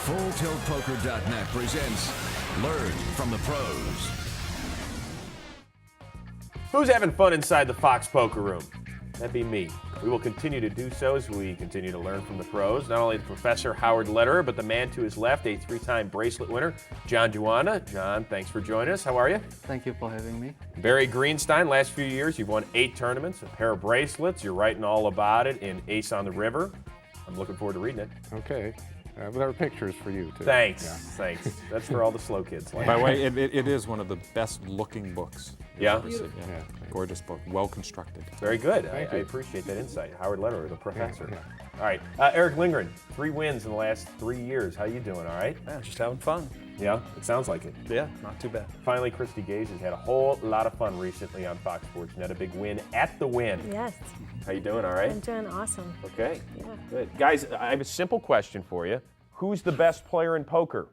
FullTiltPoker.net presents Learn from the Pros. Who's having fun inside the Fox Poker Room? That'd be me. We will continue to do so as we continue to learn from the pros. Not only the Professor Howard Lederer, but the man to his left, a three-time bracelet winner, Juanda. John, thanks for joining us. How are you? Thank you for having me. Barry Greenstein, last few years you've won 8 tournaments, a pair of bracelets. You're writing all about it in Ace on the River. I'm looking forward to reading it. Okay. There are pictures for you, too. Thanks. Yeah. Thants. That's for all the slow kids. By the way, it is one of the best-looking books. Yeah? Yeah. Gorgeous book, well constructed. Very good. I you. appreciate that insight. Howard Lederer, the professor. Yeah. All right. Erick Lindgren, 3 wins in the last 3 years. How you doing, all right? Yeah, just having fun. Yeah? It sounds like it. Yeah, not too bad. Finally, Kristy has had a whole lot of fun recently on Fox Sports and had a big win at the Win. Yes, How you doing, all right? I'm doing awesome. Okay. Yeah. Good. Guys, I have a simple question for you. Who's the best player in poker?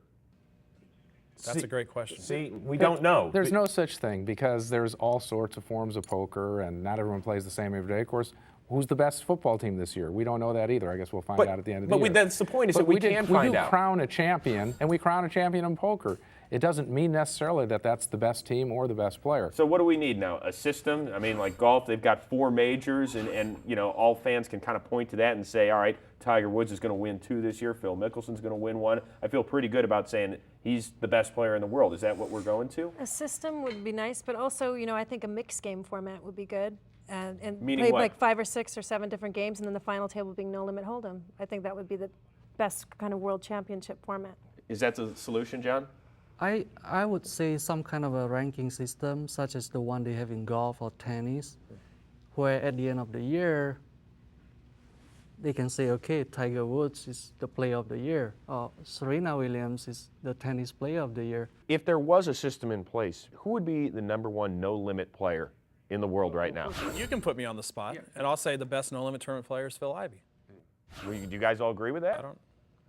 That's a great question. See, we don't know. There's no such thing because there's all sorts of forms of poker and not everyone plays the same every day. Of course, who's the best football team this year? We don't know that either. I guess we'll find out at the end of the year. But that's the point, is that we can find We do out. crown a champion, and we crown a champion in poker. It doesn't mean necessarily that that's the best team or the best player. So what do we need now? A system? I mean, like golf, they've got 4 majors, and you know, all fans can kind of point to that and say, all right, Tiger Woods is going to win 2 this year. Phil Mickelson's going to win 1. I feel pretty good about saying that he's the best player in the world. Is that what we're going to? A system would be nice, but also, you know, I think a mixed game format would be good. And Meaning play what? like 5 or 6 or 7 different games, and then the final table being no limit hold'em. I think that would be the best kind of world championship format. Is that the solution, John? I would say some kind of a ranking system, such as the one they have in golf or tennis, where at the end of the year, they can say, okay, Tiger Woods is the player of the year, or Serena Williams is the tennis player of the year. If there was a system in place, who would be the #1 no-limit player in the world right now? You can put me on the spot, and I'll say the best no-limit tournament player is Phil Ivey. Do you guys all agree with that? I don't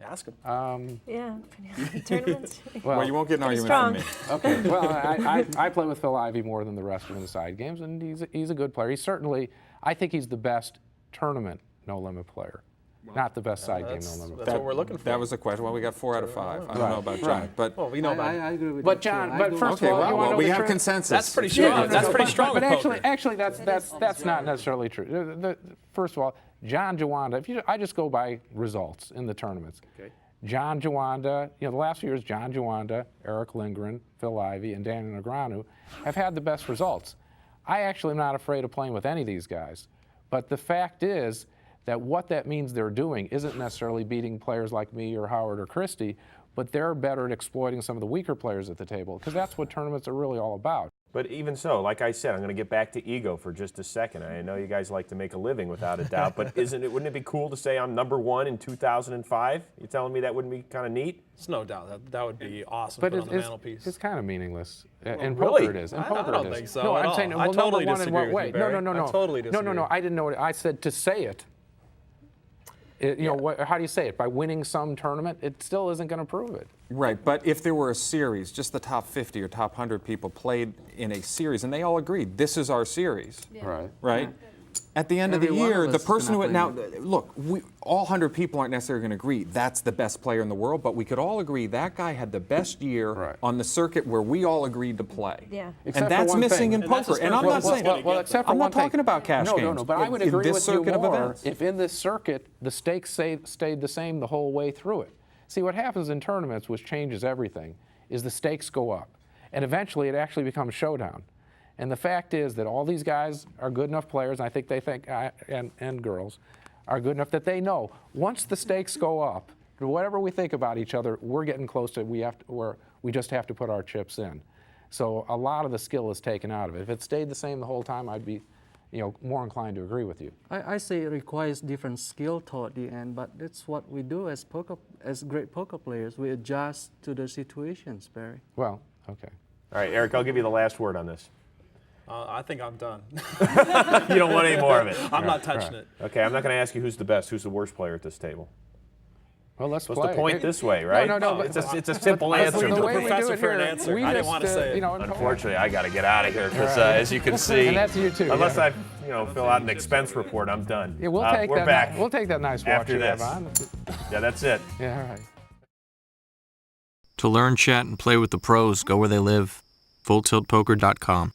ask him. Yeah, tournaments. Well, you won't get an argument strong. from me. Okay. Well, I play with Phil Ivey more than the rest of them in the side games, and he's a good player. He's certainly, I think he's the best tournament no-limit player, not the best side game no-limit player. That's what we're looking for. That was the question. Well, we got 4 out of 5. I don't know about John, Right. but Well, we know about I agree with But you. John, too. but I first do- of all, okay. you wanna Well, know we the have truth? consensus. That's pretty strong. That's pretty strong But with poker. actually, that's not necessarily true. First of all, John Juanda, I just go by results in the tournaments. Okay. John Juanda, you know, the last few years, John Juanda, Erick Lindgren, Phil Ivey, and Daniel Negreanu have had the best results. I actually am not afraid of playing with any of these guys. But the fact is that what that means they're doing isn't necessarily beating players like me or Howard or Kristy, but they're better at exploiting some of the weaker players at the table, because that's what tournaments are really all about. But even so, like I said, I'm going to get back to ego for just a second. I know you guys like to make a living without a doubt, but wouldn't it be cool to say I'm #1 in 2005? You telling me that wouldn't be kind of neat? It's no doubt. That would be awesome But to put on the mantelpiece. it's kind of meaningless. In really? poker it is. In I poker don't it is. think so No, at I'm all. saying, I well, totally #1 in disagree what with way? you, Barry. No. I totally disagree. No, I didn't know it. I said to say it. How do you say it? By winning some tournament? It still isn't going to prove it. Right, but if there were a series, just the top 50 or top 100 people played in a series, and they all agreed, this is our series, Right. right? At the end of the Every one year, of the us person who gonna now look, all 100 people aren't necessarily going to agree that's the best player in the world, but we could all agree that guy had the best year Right. on the circuit where we all agreed to play. Yeah. Except And for that's one missing thing. in And that's poker. as And I'm far not as saying it's gonna except for I'm one not talking thing. about cash no, games. but I would in agree this with you circuit of more events. if in this circuit the stakes stayed the same the whole way through it. See, what happens in tournaments, which changes everything, is the stakes go up, and eventually it actually becomes showdown. And the fact is that all these guys are good enough players, and I think they think, and girls, are good enough that they know once the stakes go up, whatever we think about each other, we're getting close to where we just have to put our chips in. So a lot of the skill is taken out of it. If it stayed the same the whole time, I'd be, more inclined to agree with you. I say it requires different skill toward the end, but that's what we do as great poker players. We adjust to the situations, Barry. Well, okay. All right, Erick, I'll give you the last word on this. I think I'm done. You don't want any more of it. I'm not touching it. Okay, I'm not going to ask you who's the best, who's the worst player at this table. Well, let's Supposed play. to point this way, right? No. It's a simple answer. The way we do Professor it for an here, answer. we I didn't just, want to say it. Unfortunately, I got to get out of here because, as you can see, And that's you too, unless yeah. I, fill out an expense report, I'm done. Yeah, we'll take we're that. back We'll take that nice watch after you have this. on. Yeah, that's it. Yeah, all right. To learn, chat, and play with the pros, go where they live. FullTiltPoker.com.